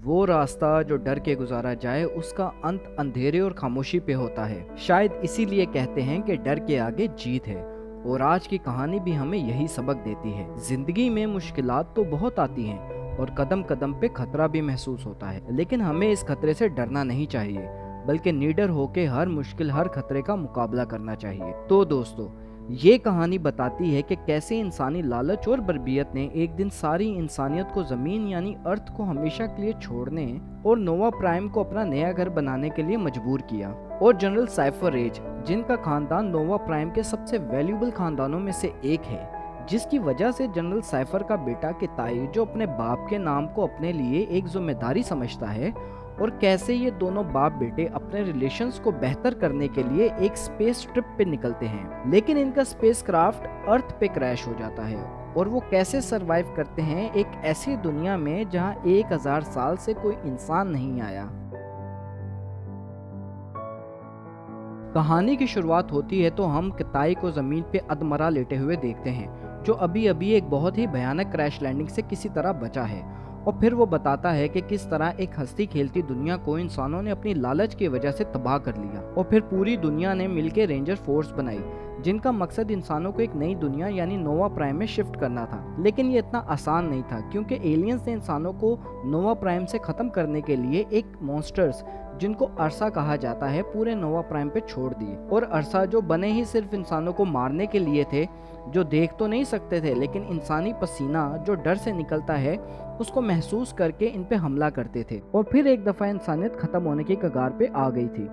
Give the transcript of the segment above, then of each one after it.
वो रास्ता जो डर के गुजारा जाए उसका अंत अंधेरे और खामोशी पे होता है। शायद इसीलिए कहते हैं कि डर के आगे जीत है। और आज की कहानी भी हमें यही सबक देती है। जिंदगी में मुश्किलात तो बहुत आती हैं और कदम कदम पे खतरा भी महसूस होता है, लेकिन हमें इस खतरे से डरना नहीं चाहिए, बल्कि निडर होकर हर मुश्किल हर खतरे का मुकाबला करना चाहिए। तो दोस्तों, ये कहानी बताती है कि कैसे इंसानी लालच और बर्बियत ने एक दिन सारी इंसानियत को जमीन यानी अर्थ को हमेशा के लिए छोड़ने और नोवा प्राइम को अपना नया घर बनाने के लिए मजबूर किया। और जनरल साइफर रेज, जिनका खानदान नोवा प्राइम के सबसे वैल्यूबल खानदानों में से एक है, जिसकी वजह से जनरल साइफर का बेटा किताई, जो अपने बाप के नाम को अपने लिए एक जिम्मेदारी समझता है, और कैसे ये दोनों बाप बेटे अपने रिलेशंस को बेहतर करने के लिए एक स्पेस ट्रिप पे निकलते हैं, लेकिन इनका स्पेस क्राफ्ट अर्थ पे क्रैश हो जाता है। और वो कैसे सरवाइव करते हैं एक ऐसी दुनिया में जहां 1000 साल से कोई इंसान नहीं आया। कहानी की शुरुआत होती है तो हम किताई को जमीन पे अधमरा लेटे हुए देखते हैं, जो अभी अभी एक बहुत ही भयानक क्रैश लैंडिंग से किसी तरह बचा है। और फिर वो बताता है कि किस तरह एक हंसती खेलती दुनिया को इंसानों ने अपनी लालच की वजह से तबाह कर लिया। और फिर पूरी दुनिया ने मिलकर रेंजर फोर्स बनाई, जिनका मकसद इंसानों को एक नई दुनिया यानी नोवा प्राइम में शिफ्ट करना था। लेकिन ये इतना आसान नहीं था, क्योंकि एलियंस ने इंसानों को नोवा प्राइम से खत्म करने के लिए एक मॉन्स्टर्स, जिनको अरसा कहा जाता है, पूरे नोवा प्राइम पे छोड़ दिए। और अरसा जो बने ही सिर्फ इंसानों को मारने के लिए थे, जो देख तो नहीं सकते थे, लेकिन इंसानी पसीना जो डर से निकलता है उसको महसूस करके इन पे हमला करते थे। और फिर एक दफा इंसानियत खत्म होने की कगार पे आ गई थी,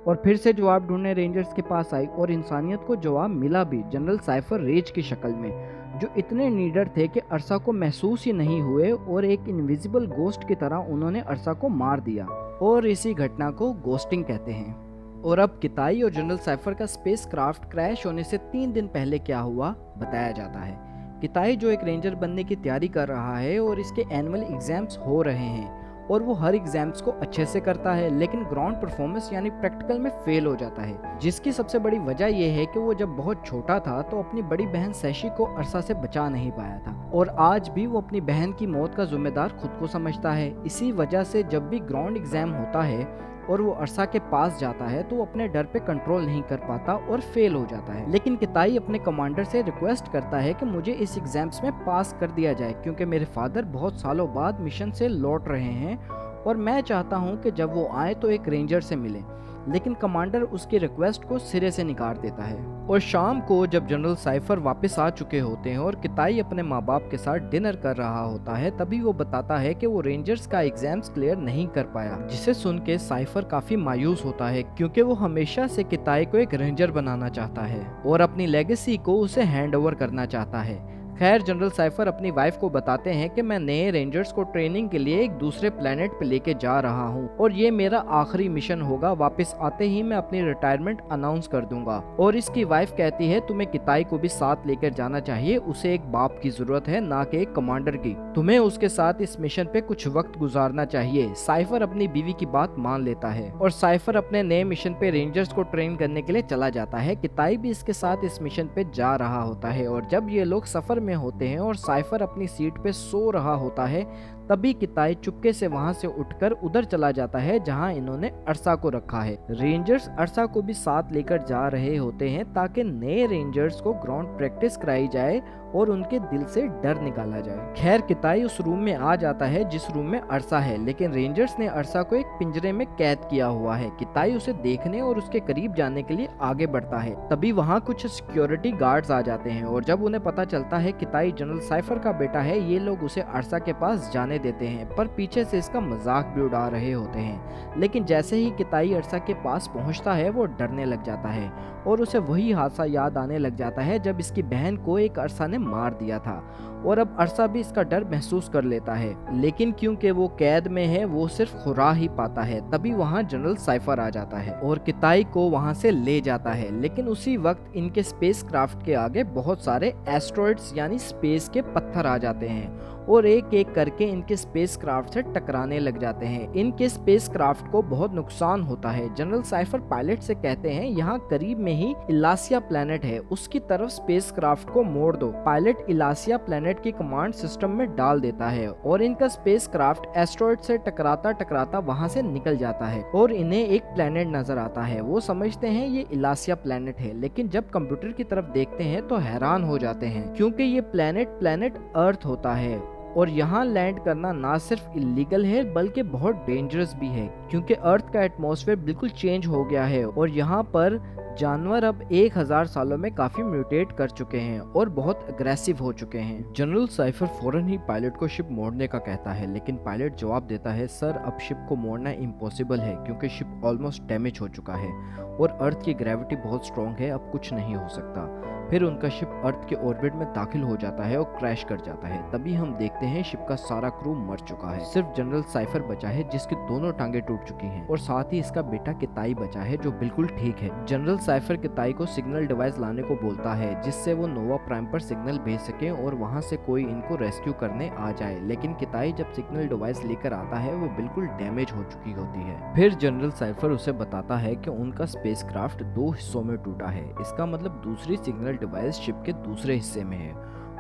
और फिर से जवाब ढूंढने रेंजर्स के पास आई, और इंसानियत को जवाब मिला भी जनरल साइफर रेज की शक्ल में, जो इतने नीडर थे कि अरसा को महसूस ही नहीं हुए, और एक इनविजिबल गोस्ट की तरह उन्होंने अरसा को मार दिया। और इसी घटना को गोस्टिंग कहते हैं। और अब किताई और जनरल साइफर का स्पेस क्राफ्ट क्रैश होने से 3 दिन पहले क्या हुआ बताया जाता है। किताई जो एक रेंजर बनने की तैयारी कर रहा है और इसके एनुअल एग्जाम्स हो रहे हैं, और वो हर एग्जाम्स को अच्छे से करता है, लेकिन ग्राउंड परफॉर्मेंस यानी प्रैक्टिकल में फेल हो जाता है, जिसकी सबसे बड़ी वजह यह है कि वो जब बहुत छोटा था तो अपनी बड़ी बहन सैशी को अरसा से बचा नहीं पाया था, और आज भी वो अपनी बहन की मौत का जिम्मेदार खुद को समझता है। इसी वजह से जब भी ग्राउंड एग्जाम होता है और वो अरसा के पास जाता है तो वो अपने डर पे कंट्रोल नहीं कर पाता और फेल हो जाता है। लेकिन किताई अपने कमांडर से रिक्वेस्ट करता है कि मुझे इस एग्जाम्स में पास कर दिया जाए, क्योंकि मेरे फादर बहुत सालों बाद मिशन से लौट रहे हैं और मैं चाहता हूं कि जब वो आए तो एक रेंजर से मिले। लेकिन कमांडर उसकी रिक्वेस्ट को सिरे से नकार देता है। और शाम को जब जनरल साइफर वापस आ चुके होते हैं और किताई अपने माँ बाप के साथ डिनर कर रहा होता है, तभी वो बताता है कि वो रेंजर्स का एग्जाम्स क्लियर नहीं कर पाया, जिसे सुन के साइफर काफी मायूस होता है, क्योंकि वो हमेशा से किताई को एक रेंजर बनाना चाहता है और अपनी लेगेसी को उसे हैंड ओवर करना चाहता है। खैर, जनरल साइफर अपनी वाइफ को बताते हैं कि मैं नए रेंजर्स को ट्रेनिंग के लिए एक दूसरे प्लेनेट पे लेके जा रहा हूँ और ये मेरा आखिरी मिशन होगा। वापस आते ही मैं अपनी रिटायरमेंट अनाउंस कर दूंगा। और इसकी वाइफ कहती है तुम्हें किताई को भी साथ लेकर जाना चाहिए, उसे एक बाप की जरूरत है, ना कि एक कमांडर की। तुम्हें उसके साथ इस मिशन पे कुछ वक्त गुजारना चाहिए। साइफर अपनी बीवी की बात मान लेता है और साइफर अपने नए मिशन पे रेंजर्स को ट्रेन करने के लिए चला जाता है। किताई भी इसके साथ इस मिशन पे जा रहा होता है, और जब ये लोग सफर में होते हैं और साइफर अपनी सीट पे सो रहा होता है, तभी किताई चुपके से वहां से उठकर उधर चला जाता है जहां इन्होंने अरसा को रखा है। रेंजर्स अरसा को भी साथ लेकर जा रहे होते हैं ताकि नए रेंजर्स को ग्राउंड प्रैक्टिस कराई जाए और उनके दिल से डर निकाला जाए। खैर, किताई उस रूम में आ जाता है जिस रूम में अरसा है, लेकिन रेंजर्स ने अरसा को एक पिंजरे में कैद किया हुआ है। किताई उसे देखने और उसके करीब जाने के लिए आगे बढ़ता है, तभी वहाँ कुछ सिक्योरिटी गार्ड्स आ जाते हैं, और जब उन्हें पता चलता है किताई जनरल साइफर का बेटा है, ये लोग उसे अरसा के पास जाने देते हैं, पर पीछे से इसका मजाक भी उड़ा रहे होते हैं। लेकिन जैसे ही किताई अरसा के पास पहुंचता है, वो डरने लग जाता है और उसे वही हादसा याद आने लग जाता है जब इसकी बहन को एक अरसा ने मार दिया था, और अब अरसा भी इसका डर महसूस कर लेता है। लेकिन क्योंकि वो कैद में है, वो सिर्फ खुरा ही पाता है। तभी वहाँ जनरल साइफर आ जाता है और किताई को वहाँ से ले जाता है। लेकिन उसी वक्त इनके स्पेस क्राफ्ट के आगे बहुत सारे एस्ट्रॉइड्स यानी स्पेस के पत्थर आ जाते हैं और एक एक करके इनके स्पेस क्राफ्ट से टकराने लग जाते हैं। इनके स्पेस क्राफ्ट को बहुत नुकसान होता है। जनरल साइफर पायलट से कहते हैं यहाँ करीब में ही इलासिया प्लेनेट है, उसकी तरफ स्पेस क्राफ्ट को मोड़ दो। पायलट इलासिया प्लेनेट प्लेनेट की कमांड सिस्टम में डाल देता है और इनका स्पेसक्राफ्ट एस्ट्रॉइड से टकराता टकराता वहां से निकल जाता है और इन्हें एक प्लेनेट नजर आता है। वो समझते हैं ये इलासिया प्लेनेट है, लेकिन जब कंप्यूटर की तरफ देखते हैं तो हैरान हो जाते हैं क्योंकि ये प्लेनेट अर्थ होता है और यहाँ लैंड करना ना सिर्फ इलीगल है बल्कि बहुत डेंजरस भी है क्योंकि अर्थ का एटमॉस्फेयर बिल्कुल चेंज हो गया है और यहाँ पर जानवर अब 1000 सालों में काफी म्यूटेट कर चुके हैं और बहुत अग्रेसिव हो चुके हैं। जनरल साइफर फौरन ही पायलट को शिप मोड़ने का कहता है, लेकिन पायलट जवाब देता है, सर अब शिप को मोड़ना इम्पॉसिबल है क्योंकि शिप ऑलमोस्ट डैमेज हो चुका है और अर्थ की ग्रेविटी बहुत स्ट्रॉन्ग है, अब कुछ नहीं हो सकता। फिर उनका शिप अर्थ के ऑर्बिट में दाखिल हो जाता है और क्रैश कर जाता है। तभी हम देखते हैं शिप का सारा क्रू मर चुका है, सिर्फ जनरल साइफर बचा है जिसकी दोनों टांगे टूट चुकी हैं और साथ ही इसका बेटा किताई बचा है जो बिल्कुल ठीक है। जनरल साइफर किताई को सिग्नल डिवाइस लाने को बोलता है जिससे वो नोवा प्राइम पर सिग्नल भेज सके और वहाँ से कोई इनको रेस्क्यू करने आ जाए, लेकिन किताई जब सिग्नल डिवाइस लेकर आता है वो बिल्कुल डैमेज हो चुकी होती है। फिर जनरल साइफर उसे बताता है कि उनका स्पेसक्राफ्ट 2 हिस्सों में टूटा है, इसका मतलब दूसरी सिग्नल डिवाइस शिप के दूसरे हिस्से में है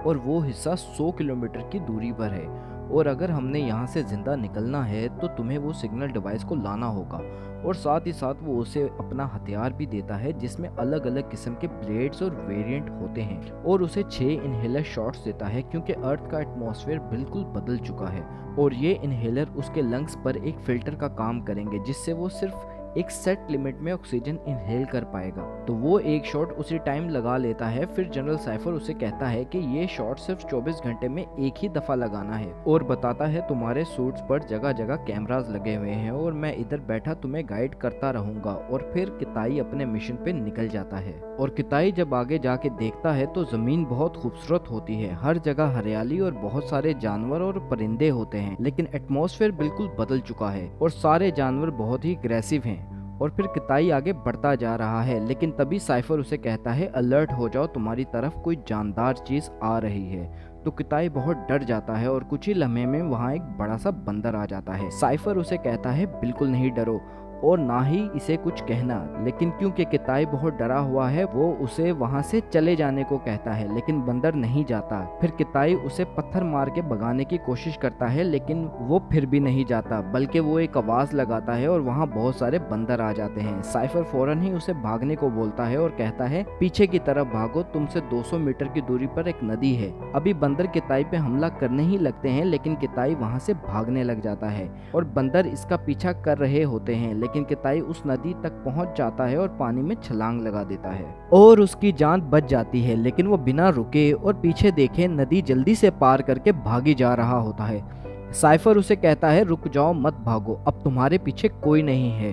और वो हिस्सा 100 किलोमीटर की दूरी पर है और अगर हमने यहाँ से जिंदा निकलना है तो तुम्हें वो सिग्नल डिवाइस को लाना होगा। और साथ ही साथ वो उसे अपना हथियार भी देता है जिसमें अलग अलग किस्म के ब्लेड्स और वेरिएंट होते हैं और उसे 6 इनहेलर शॉट्स देता है क्योंकि अर्थ का एटमॉस्फेयर बिल्कुल बदल चुका है और ये इनहेलर उसके लंग्स पर एक फिल्टर का काम करेंगे जिससे वो सिर्फ एक सेट लिमिट में ऑक्सीजन इनहेल कर पाएगा। तो वो एक शॉट उसी टाइम लगा लेता है। फिर जनरल साइफर उसे कहता है कि ये शॉट सिर्फ 24 घंटे में एक ही दफा लगाना है और बताता है तुम्हारे सूट्स पर जगह जगह कैमरास लगे हुए हैं और मैं इधर बैठा तुम्हें गाइड करता रहूंगा। और फिर किताई अपने मिशन पे निकल जाता है और किताई जब आगे जाके देखता है तो जमीन बहुत खूबसूरत होती है, हर जगह हरियाली और बहुत सारे जानवर और परिंदे होते हैं, लेकिन एटमॉस्फेयर बिल्कुल बदल चुका है और सारे जानवर बहुत ही अग्रेसिव हैं। और फिर किताई आगे बढ़ता जा रहा है, लेकिन तभी साइफर उसे कहता है अलर्ट हो जाओ, तुम्हारी तरफ कोई जानदार चीज आ रही है। तो किताई बहुत डर जाता है और कुछ ही लम्हे में वहाँ एक बड़ा सा बंदर आ जाता है। साइफर उसे कहता है बिल्कुल नहीं डरो और ना ही इसे कुछ कहना, लेकिन क्योंकि किताई बहुत डरा हुआ है वो उसे वहां से चले जाने को कहता है, लेकिन बंदर नहीं जाता। फिर किताई उसे पत्थर मार के भगाने की कोशिश करता है, लेकिन वो फिर भी नहीं जाता, बल्कि वो एक आवाज लगाता है और वहाँ बहुत सारे बंदर आ जाते हैं। साइफर फौरन ही उसे भागने को बोलता है और कहता है पीछे की तरफ भागो, तुमसे 200 मीटर की दूरी पर एक नदी है। अभी बंदर किताई पे हमला करने ही लगते हैं, लेकिन किताई वहाँ से भागने लग जाता है और बंदर इसका पीछा कर रहे होते हैं, लेकिन किताई उस नदी तक पहुंच जाता है और पानी में छलांग लगा देता है और उसकी जान बच जाती है। लेकिन वो बिना रुके और पीछे देखे नदी जल्दी से पार करके भागी जा रहा होता है। साइफर उसे कहता है रुक जाओ, मत भागो, अब तुम्हारे पीछे कोई नहीं है,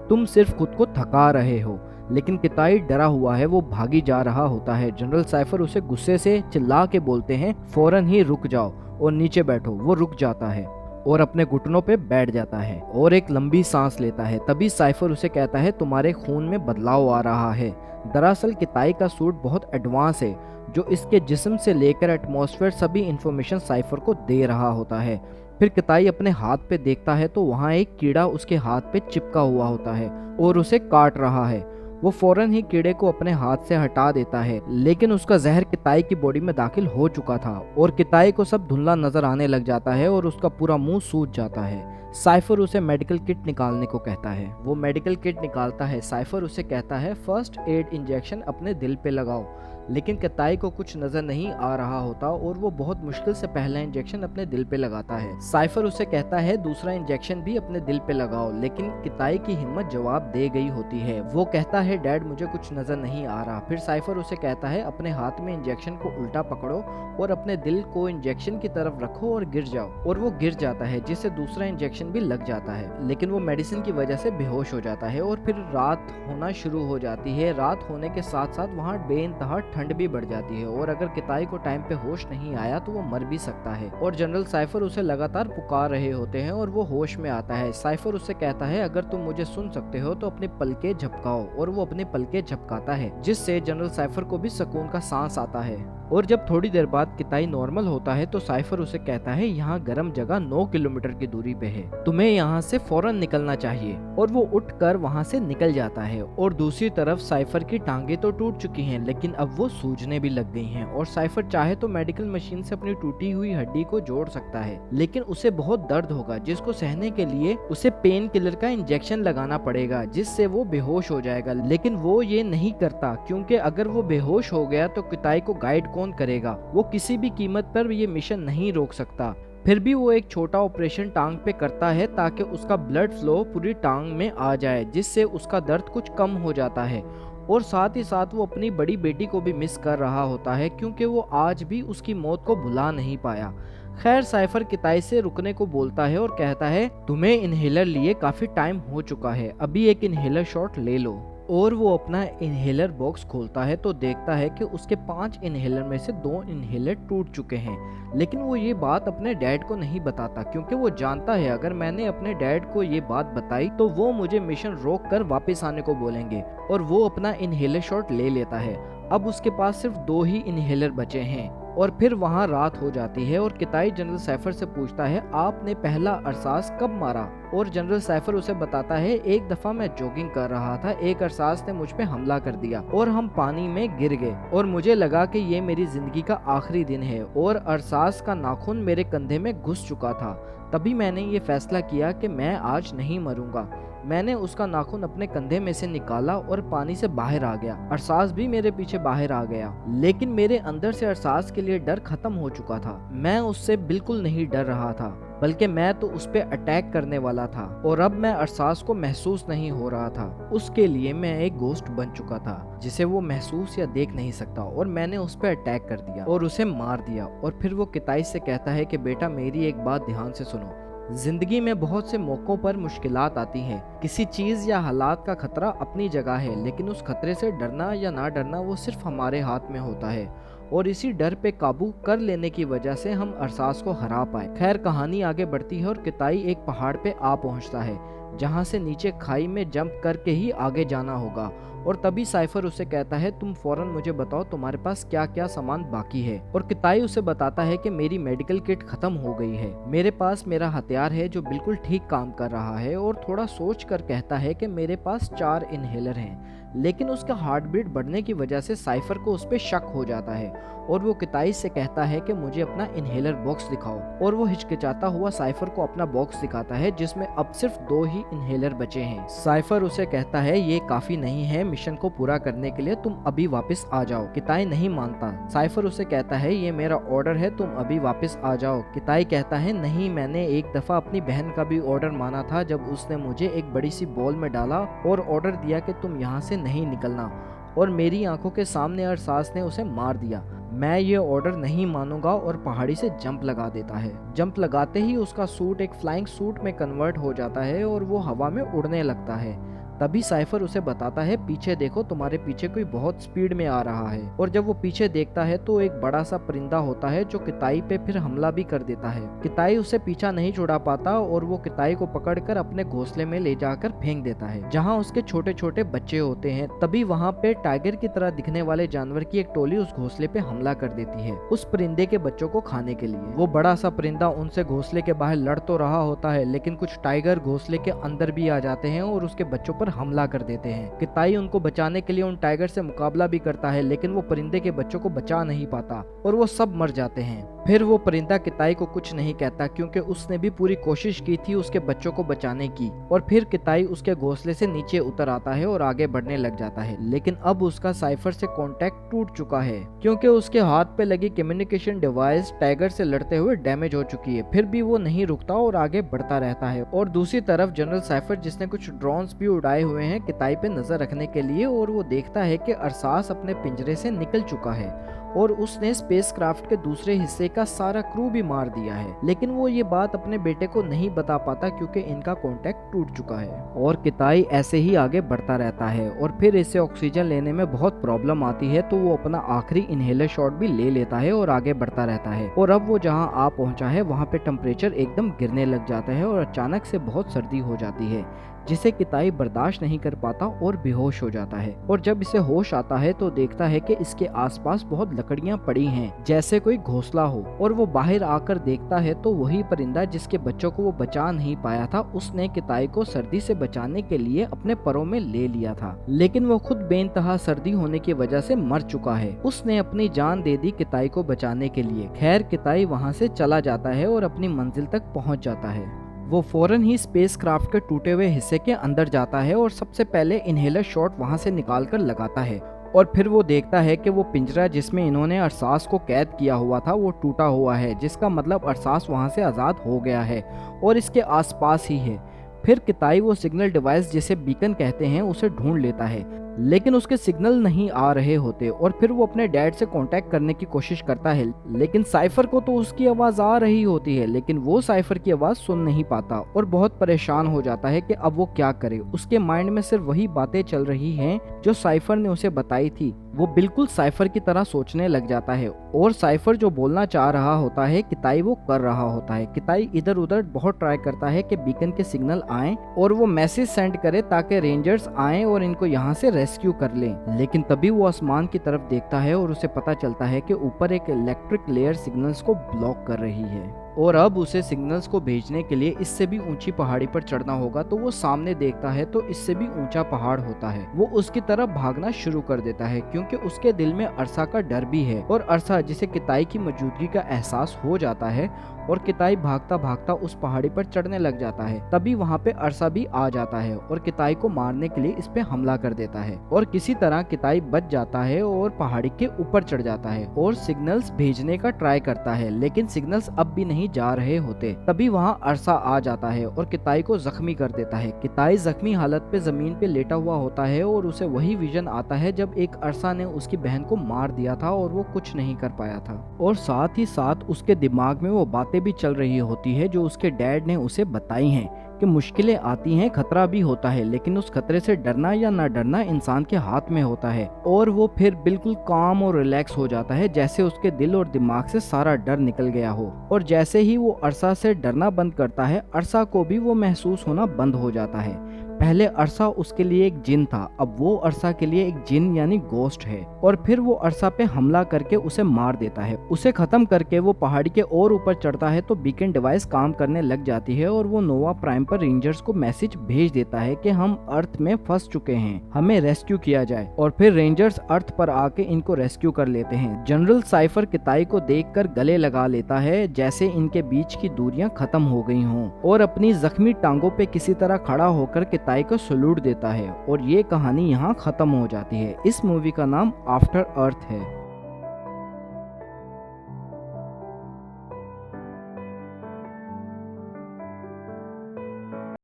तुम सिर्फ खुद को थका रहे हो। लेकिन किताई डरा हुआ है, वो भागी जा रहा होता है। जनरल साइफर उसे गुस्से से चिल्ला के बोलते हैं फौरन ही रुक जाओ और नीचे बैठो। वो रुक जाता है और अपने घुटनों पे बैठ जाता है और एक लंबी सांस लेता है। तभी साइफर उसे कहता है तुम्हारे खून में बदलाव आ रहा है। दरअसल किताई का सूट बहुत एडवांस है जो इसके जिस्म से लेकर एटमॉस्फेयर सभी इंफॉर्मेशन साइफर को दे रहा होता है। फिर किताई अपने हाथ पे देखता है तो वहाँ एक कीड़ा उसके हाथ पे चिपका हुआ होता है और उसे काट रहा है। वो फौरन ही कीड़े को अपने हाथ से हटा देता है, लेकिन उसका जहर किताई की बॉडी में दाखिल हो चुका था और किताई को सब धुंधला नजर आने लग जाता है और उसका पूरा मुंह सूज जाता है। साइफर उसे मेडिकल किट निकालने को कहता है। वो मेडिकल किट निकालता है। साइफर उसे कहता है फर्स्ट एड इंजेक्शन अपने दिल पे लगाओ, लेकिन किताई को कुछ नजर नहीं आ रहा होता और वो बहुत मुश्किल से पहला इंजेक्शन अपने दिल पे लगाता है। साइफर उसे कहता है दूसरा इंजेक्शन भी अपने दिल पे लगाओ, लेकिन किताई की हिम्मत जवाब दे गई होती है। वो कहता है डैड मुझे कुछ नजर नहीं आ रहा। फिर साइफर उसे कहता है अपने हाथ में इंजेक्शन को उल्टा पकड़ो और अपने दिल को इंजेक्शन की तरफ रखो और गिर जाओ। और वो गिर जाता है जिससे दूसरा इंजेक्शन भी लग जाता है, लेकिन वो मेडिसिन की वजह से बेहोश हो जाता है। और फिर रात होना शुरू हो जाती है। रात होने के साथ साथ वहाँ बेइंतहा ठंड भी बढ़ जाती है और अगर किताई को टाइम पे होश नहीं आया तो वो मर भी सकता है। और जनरल साइफर उसे लगातार पुकार रहे होते हैं और वो होश में आता है। साइफर उससे कहता है अगर तुम मुझे सुन सकते हो तो अपनी पलके झपकाओ, और वो अपनी पलके झपकाता है जिससे जनरल साइफर को भी सुकून का सांस आता है। और जब थोड़ी देर बाद किताई नॉर्मल होता है तो साइफर उसे कहता है यहाँ गर्म जगह 9 किलोमीटर की दूरी पे है, तुम्हें यहाँ से फौरन निकलना चाहिए। और वो उठकर वहाँ से निकल जाता है। और दूसरी तरफ साइफर की टांगे तो टूट चुकी हैं, लेकिन अब वो वो सूजने भी लग गई हैं और साइफर चाहे तो मेडिकल मशीन से अपनी टूटी हुई हड्डी को जोड़ सकता है, लेकिन उसे बहुत दर्द होगा जिसको सहने के लिए उसे पेन किलर का इंजेक्शन लगाना पड़ेगा जिससे वो बेहोश हो जाएगा। लेकिन वो ये नहीं करता क्योंकि अगर वो बेहोश हो गया तो किताई को गाइड कौन करेगा। वो किसी भी कीमत पर ये मिशन नहीं रोक सकता। फिर भी वो एक छोटा ऑपरेशन टांग पे करता है ताकि उसका ब्लड फ्लो पूरी टांग में आ जाए जिससे उसका दर्द कुछ कम हो जाता है। और साथ ही साथ वो अपनी बड़ी बेटी को भी मिस कर रहा होता है क्योंकि वो आज भी उसकी मौत को भुला नहीं पाया। खैर साइफर किताई से रुकने को बोलता है और कहता है तुम्हें इनहेलर लिए काफी टाइम हो चुका है, अभी एक इनहेलर शॉट ले लो। और वो अपना इनहेलर बॉक्स खोलता है तो देखता है कि उसके 5 इनहेलर में से 2 इनहेलर टूट चुके हैं। लेकिन वो ये बात अपने डैड को नहीं बताता क्योंकि वो जानता है अगर मैंने अपने डैड को ये बात बताई तो वो मुझे मिशन रोक कर वापस आने को बोलेंगे। और वो अपना इनहेलर शॉट ले लेता है। अब उसके पास सिर्फ 2 ही इनहेलर बचे हैं। और फिर वहाँ रात हो जाती है और किताई जनरल साइफर से पूछता है आपने पहला अरसास कब मारा। और जनरल साइफर उसे बताता है एक दफा मैं जॉगिंग कर रहा था, एक अरसास ने मुझ पे हमला कर दिया और हम पानी में गिर गए और मुझे लगा कि ये मेरी जिंदगी का आखिरी दिन है और अरसास का नाखून मेरे कंधे में घुस चुका था। तभी मैंने ये फैसला किया कि मैं आज नहीं मरूंगा। मैंने उसका नाखून अपने कंधे में से निकाला और पानी से बाहर आ गया। अरसास भी मेरे पीछे बाहर आ गया, लेकिन मेरे अंदर से अरसास के लिए डर खत्म हो चुका था। मैं उससे बिल्कुल नहीं डर रहा था, बल्कि मैं तो उस पे अटैक करने वाला था। और अब मैं अरसास को महसूस नहीं हो रहा था। उसके लिए मैं एक घोस्ट बन चुका था जिसे वो महसूस या देख नहीं सकता। और मैंने उस पे अटैक कर दिया और उसे मार दिया। और फिर वो किताई से कहता है कि बेटा मेरी एक बात ध्यान से सुनो, जिंदगी में बहुत से मौकों पर मुश्किलात आती हैं। किसी चीज या हालात का खतरा अपनी जगह है, लेकिन उस खतरे से डरना या ना डरना वो सिर्फ हमारे हाथ में होता है। और इसी डर पे काबू कर लेने की वजह से हम अरसास को हरा पाए। खैर कहानी आगे बढ़ती है और किताई एक पहाड़ पे आ पहुंचता है जहां से नीचे खाई में जंप करके ही आगे जाना होगा। और तभी साइफर उसे कहता है तुम फौरन मुझे बताओ तुम्हारे पास क्या क्या सामान बाकी है। और किताई उसे बताता है कि मेरी मेडिकल किट खत्म हो गई है, मेरे पास मेरा हथियार है जो बिल्कुल ठीक काम कर रहा है। और थोड़ा सोच कर कहता है कि मेरे पास 4 इनहेलर हैं। लेकिन उसका हार्ट बीट बढ़ने की वजह से साइफर को उस पर शक हो जाता है और वो किताई से कहता है कि मुझे अपना इनहेलर बॉक्स दिखाओ। और वो हिचकिचाता हुआ साइफर को अपना बॉक्स दिखाता है जिसमें अब सिर्फ 2 ही इनहेलर बचे हैं। साइफर उसे कहता है ये काफी नहीं है मिशन को पूरा करने के लिए, तुम अभी वापस आ जाओ। किताई नहीं मानता। साइफर उसे कहता है ये मेरा ऑर्डर है, तुम अभी वापस आ जाओ। किताई कहता है नहीं, मैंने एक दफा अपनी बहन का भी ऑर्डर माना था जब उसने मुझे एक बड़ी सी बॉल में डाला और ऑर्डर दिया कि तुम यहाँ से नहीं निकलना, और मेरी आंखों के सामने अरसास ने उसे मार दिया। मैं ये ऑर्डर नहीं मानूंगा। और पहाड़ी से जंप लगा देता है। जंप लगाते ही उसका सूट एक फ्लाइंग सूट में कन्वर्ट हो जाता है और वो हवा में उड़ने लगता है। तभी साइफर उसे बताता है पीछे देखो, तुम्हारे पीछे कोई बहुत स्पीड में आ रहा है। और जब वो पीछे देखता है तो एक बड़ा सा परिंदा होता है जो किताई पे फिर हमला भी कर देता है। किताई उसे पीछा नहीं छुड़ा पाता और वो किताई को पकड़कर अपने घोंसले में ले जाकर फेंक देता है जहाँ उसके छोटे छोटे बच्चे होते हैं। तभी वहाँ पे टाइगर की तरह दिखने वाले जानवर की एक टोली उस घोंसले पे हमला कर देती है उस परिंदे के बच्चों को खाने के लिए। वो बड़ा सा परिंदा उनसे घोंसले के बाहर लड़ तो रहा होता है, लेकिन कुछ टाइगर घोंसले के अंदर भी आ जाते हैं और उसके बच्चों पर हमला कर देते हैं। किताई उनको बचाने के लिए उन टाइगर से मुकाबला भी करता है, लेकिन वो परिंदे के बच्चों को बचा नहीं पाता और वो सब मर जाते हैं। फिर वो परिंदा किताई को कुछ नहीं कहता क्योंकि उसने भी पूरी कोशिश की थी उसके बच्चों को बचाने की। और फिर किताई उसके घोंसले से नीचे उतर आता है और आगे बढ़ने लग जाता है, लेकिन अब उसका साइफर से कांटेक्ट टूट चुका है क्योंकि उसके हाथ पे लगी कम्युनिकेशन डिवाइस टाइगर से लड़ते हुए डैमेज हो चुकी है। फिर भी वो नहीं रुकता और आगे बढ़ता रहता है। और दूसरी तरफ जनरल साइफर, जिसने कुछ ड्रोन्स भी उड़ाए हुए हैं किताई पे नजर रखने के लिए, और वो देखता है कि अरसास अपने पिंजरे से निकल चुका है और उसने स्पेसक्राफ्ट के दूसरे हिस्से का सारा क्रू भी मार दिया है। लेकिन वो ये बात अपने बेटे को नहीं बता पाता क्योंकि इनका कांटेक्ट टूट चुका है। और किताई ऐसे ही आगे बढ़ता रहता है और फिर इसे ऑक्सीजन लेने में बहुत प्रॉब्लम आती है, तो वो अपना आखिरी इनहेलर शॉट भी ले लेता है और आगे बढ़ता रहता है। और अब वो जहाँ आ पहुंचा है वहाँ पे टेम्परेचर एकदम गिरने लग जाता है और अचानक से बहुत सर्दी हो जाती है, जिसे किताई बर्दाश्त नहीं कर पाता और बेहोश हो जाता है। और जब इसे होश आता है तो देखता है कि इसके आसपास बहुत लकड़ियां पड़ी हैं जैसे कोई घोंसला हो, और वो बाहर आकर देखता है तो वही परिंदा जिसके बच्चों को वो बचा नहीं पाया था, उसने किताई को सर्दी से बचाने के लिए अपने परों में ले लिया था। लेकिन वो खुद बेइंतहा सर्दी होने की वजह से मर चुका है। उसने अपनी जान दे दी किताई को बचाने के लिए। खैर, किताई वहाँ से चला जाता है और अपनी मंजिल तक पहुँच जाता है। वो फौरन ही स्पेसक्राफ्ट के टूटे हुए हिस्से के अंदर जाता है और सबसे पहले इनहेलर शॉट वहां से निकाल कर लगाता है, और फिर वो देखता है कि वो पिंजरा जिसमें इन्होंने अरसास को कैद किया हुआ था वो टूटा हुआ है, जिसका मतलब अरसास वहां से आज़ाद हो गया है और इसके आसपास ही है। फिर किताई वो सिग्नल डिवाइस जिसे बीकन कहते हैं उसे ढूंढ लेता है, लेकिन उसके सिग्नल नहीं आ रहे होते, और फिर वो अपने डैड से कांटेक्ट करने की कोशिश करता है, लेकिन साइफर को तो उसकी आवाज़ आ रही होती है, लेकिन वो साइफर की आवाज़ सुन नहीं पाता और बहुत परेशान हो जाता है कि अब वो क्या करे। उसके माइंड में सिर्फ वही बातें चल रही हैं जो साइफर ने उसे बताई थी। वो बिल्कुल साइफर की तरह सोचने लग जाता है, और साइफर जो बोलना चाह रहा होता है किताई वो कर रहा होता है। किताई इधर उधर बहुत ट्राई करता है कि बीकन के सिग्नल आएं और वो मैसेज सेंड करे ताकि रेंजर्स आएं और इनको यहाँ से रेस्क्यू कर लें, लेकिन तभी वो आसमान की तरफ देखता है और उसे पता चलता है कि ऊपर एक इलेक्ट्रिक लेयर सिग्नल्स को ब्लॉक कर रही है, और अब उसे सिग्नल्स को भेजने के लिए इससे भी ऊंची पहाड़ी पर चढ़ना होगा। तो वो सामने देखता है तो इससे भी ऊंचा पहाड़ होता है। वो उसकी तरफ भागना शुरू कर देता है क्योंकि उसके दिल में अरसा का डर भी है, और अरसा जिसे किताई की मौजूदगी का एहसास हो जाता है, और किताई भागता भागता उस पहाड़ी पर चढ़ने लग जाता है। तभी वहाँ पे अरसा भी आ जाता है और किताई को मारने के लिए इस पे हमला कर देता है, और किसी तरह किताई बच जाता है और पहाड़ी के ऊपर चढ़ जाता है और सिग्नल्स भेजने का ट्राई करता है, लेकिन सिग्नल्स अब भी नहीं जा रहे होते। तभी वहाँ अरसा आ जाता है और किताई को जख्मी कर देता है। किताई जख्मी हालत पे जमीन पे लेटा हुआ होता है और उसे वही विजन आता है जब एक अरसा ने उसकी बहन को मार दिया था और वो कुछ नहीं कर पाया था, और साथ ही साथ उसके दिमाग में वो बातें भी चल रही होती है जो उसके डैड ने उसे बताई हैं कि मुश्किलें आती हैं, खतरा भी होता है, लेकिन उस खतरे से डरना या ना डरना इंसान के हाथ में होता है। और वो फिर बिल्कुल काम और रिलैक्स हो जाता है, जैसे उसके दिल और दिमाग से सारा डर निकल गया हो। और जैसे ही वो अरसा से डरना बंद करता है, अरसा को भी वो महसूस होना बंद हो जाता है। पहले अरसा उसके लिए एक जिन था, अब वो अरसा के लिए एक जिन यानी गोस्ट है। और फिर वो अरसा पे हमला करके उसे मार देता है। उसे खत्म करके वो पहाड़ी के और ऊपर चढ़ता है तो बीकन डिवाइस काम करने लग जाती है, और वो नोवा प्राइम पर रेंजर्स को मैसेज भेज देता है कि हम अर्थ में फंस चुके हैं, हमें रेस्क्यू किया जाए। और फिर रेंजर्स अर्थ पर आके इनको रेस्क्यू कर लेते हैं। जनरल साइफर किताई को देखकर गले लगा लेता है जैसे इनके बीच की दूरियां खत्म हो गई हों, और अपनी जख्मी टांगों पे किसी तरह खड़ा होकर किताई को सलूट देता है। और ये कहानी यहाँ खत्म हो जाती है। इस मूवी का नाम आफ्टर अर्थ है।